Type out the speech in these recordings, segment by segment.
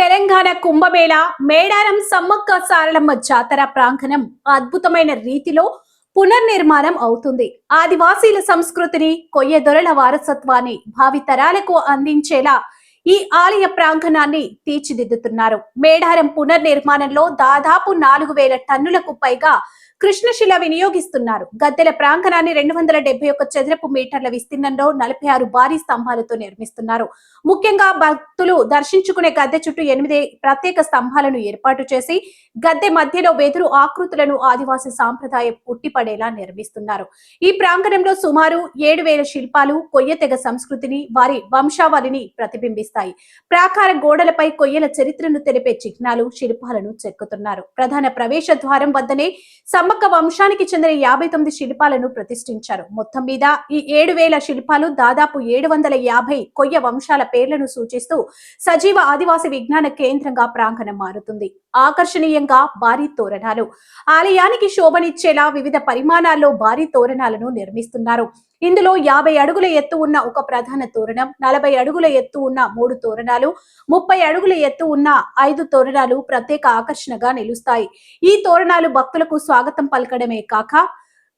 తెలంగాణ కుంభమేళ మేడారం సమ్మక్క సారలమ్మ జాతర ప్రాంగణం అద్భుతమైన రీతిలో పునర్నిర్మాణం అవుతుంది. ఆదివాసీల సంస్కృతిని, కొయ్య దొరల వారసత్వాన్ని భావితరాలకు అందించేలా ఈ ఆలయ ప్రాంగణాన్ని తీర్చిదిద్దుతున్నారు. మేడారం పునర్నిర్మాణంలో దాదాపు 4000 టన్నులకు పైగా కృష్ణశిల వినియోగిస్తున్నారు. గద్దెల ప్రాంగణాన్ని 271 చదరపు మీటర్ల విస్తీర్ణంలో 46 భారీ స్తంభాలతో నిర్మిస్తున్నారు. ముఖ్యంగా భక్తులు దర్శించుకునే గద్దె చుట్టూ 8 ప్రత్యేక స్తంభాలను ఏర్పాటు చేసి గద్దె మధ్యలో వెదురు ఆకృతులను ఆదివాసీ సాంప్రదాయం ఉట్టిపడేలా నిర్మిస్తున్నారు. ఈ ప్రాంగణంలో సుమారు 7000 శిల్పాలు కొయ్య తెగ సంస్కృతిని, వారి వంశావళిని ప్రతిబింబిస్తాయి. ప్రాకార గోడలపై కొయ్యల చరిత్రను తెలిపే చిహ్నాలు, శిల్పాలను చెక్కుతున్నారు. ప్రధాన ప్రవేశ ద్వారం వద్దనే సమ్మక్క వంశానికి చెందిన 59 శిల్పాలను ప్రతిష్ఠించారు. మొత్తం మీద ఈ 7000 శిల్పాలు దాదాపు 750 కొయ్య వంశాల పేర్లను సూచిస్తూ సజీవ ఆదివాసి విజ్ఞాన కేంద్రంగా ప్రాంగణం మారుతుంది. ఆకర్షణీయంగా భారీ తోరణాలు, ఆలయానికి శోభనిచ్చేలా వివిధ పరిమాణాల్లో భారీ తోరణాలను నిర్మిస్తున్నారు. ఇందులో 50 అడుగుల ఎత్తు ఉన్న ఒక ప్రధాన తోరణం, 40 అడుగుల ఎత్తు ఉన్న 3 తోరణాలు, 30 అడుగుల ఎత్తు ఉన్న 5 తోరణాలు ప్రత్యేక ఆకర్షణగా నిలుస్తాయి. ఈ తోరణాలు భక్తులకు స్వాగతం పలకడమే కాక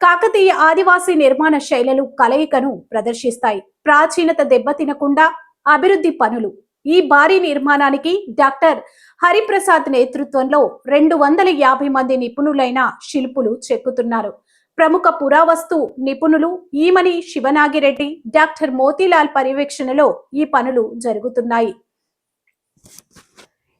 కాకతీయ ఆదివాసీ నిర్మాణ శైలులు కలయికను ప్రదర్శిస్తాయి. ప్రాచీనత దెబ్బతినకుండా అభివృద్ధి పనులు. ఈ భారీ నిర్మాణానికి డాక్టర్ హరిప్రసాద్ నేతృత్వంలో 250 మంది నిపుణులైన శిల్పులు చెక్కుతున్నారు. ప్రముఖ పురావస్తు నిపుణులు ఈమని శివనాగిరెడ్డి, డాక్టర్ మోతీలాల్ పర్యవేక్షణలో ఈ పనులు జరుగుతున్నాయి.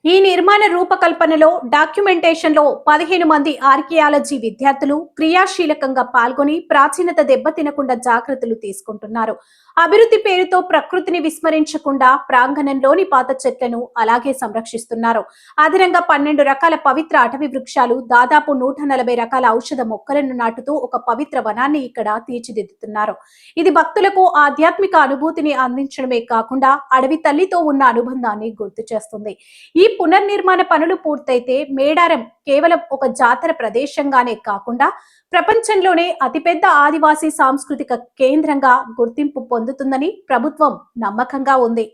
ఈ నిర్మాణ రూపకల్పనలో, డాక్యుమెంటేషన్ లో 15 మంది ఆర్కియాలజీ విద్యార్థులు క్రియాశీలకంగా పాల్గొని ప్రాచీనత దెబ్బతినకుండా జాగ్రత్తలు తీసుకుంటున్నారు. అభివృద్ధి పేరుతో ప్రకృతిని విస్మరించకుండా ప్రాంగణంలోని పాత చెట్లను అలాగే సంరక్షిస్తున్నారు. అదనంగా 12 రకాల పవిత్ర అటవీ వృక్షాలు, దాదాపు 140 రకాల ఔషధ మొక్కలను నాటుతూ ఒక పవిత్ర వనాన్ని ఇక్కడ తీర్చిదిద్దుతున్నారు. ఇది భక్తులకు ఆధ్యాత్మిక అనుభూతిని అందించడమే కాకుండా అడవి తల్లితో ఉన్న అనుబంధాన్ని గుర్తు చేస్తుంది. ఈ పునర్నిర్మాణ పనులు పూర్తయితే మేడారం కేవలం ఒక జాతర ప్రదేశంగానే కాకుండా ప్రపంచంలోనే అతిపెద్ద ఆదివాసీ సాంస్కృతిక కేంద్రంగా గుర్తింపు పొందుతుందని ప్రభుత్వం నమ్మకంగా ఉంది.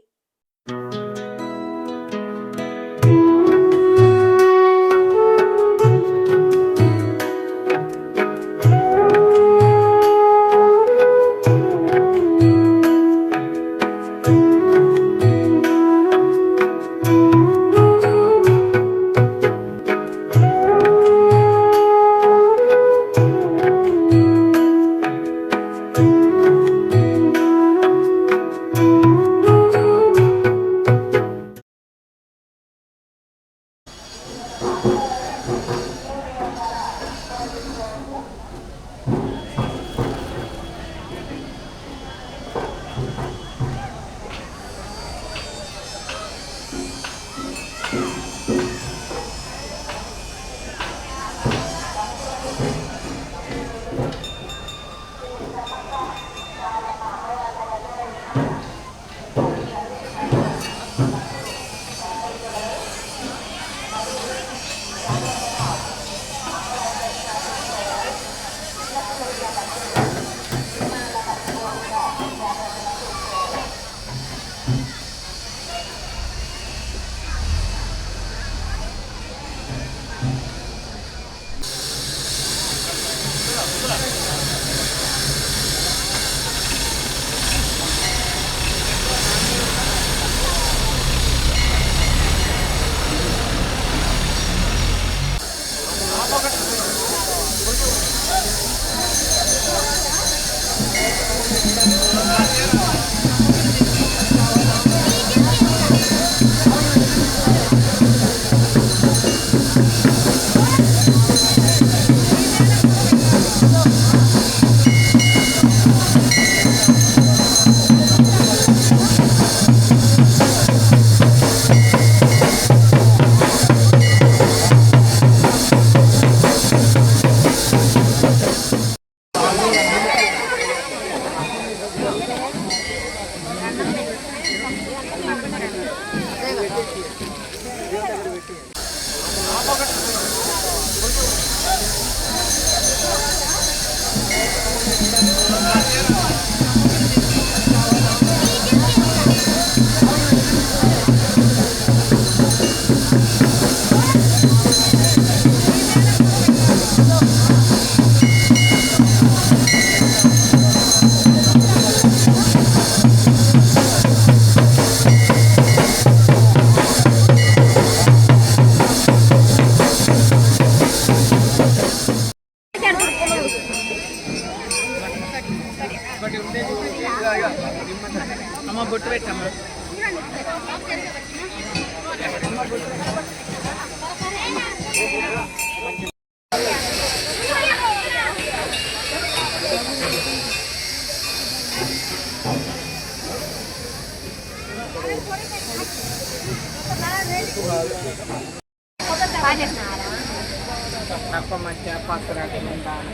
తక్కువ మంచిగా పసురాటి ఉంటాను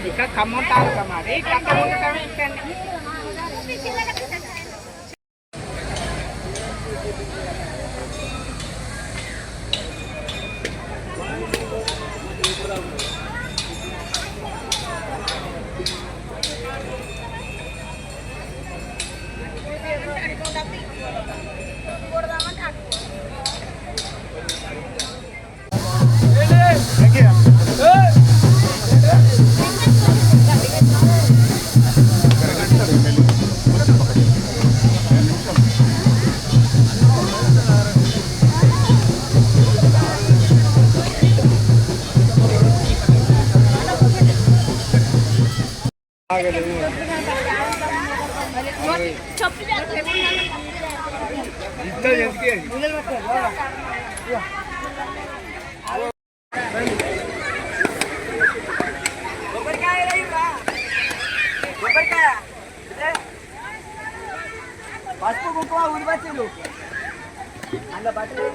ఇక్కడ ఖమ్మం తాలూకా మాది ఇక్కడ ఉండటమే ఇక్కడ పసుపు కుంకుమ ఉడిపచ్చులు అందులో బట్టలు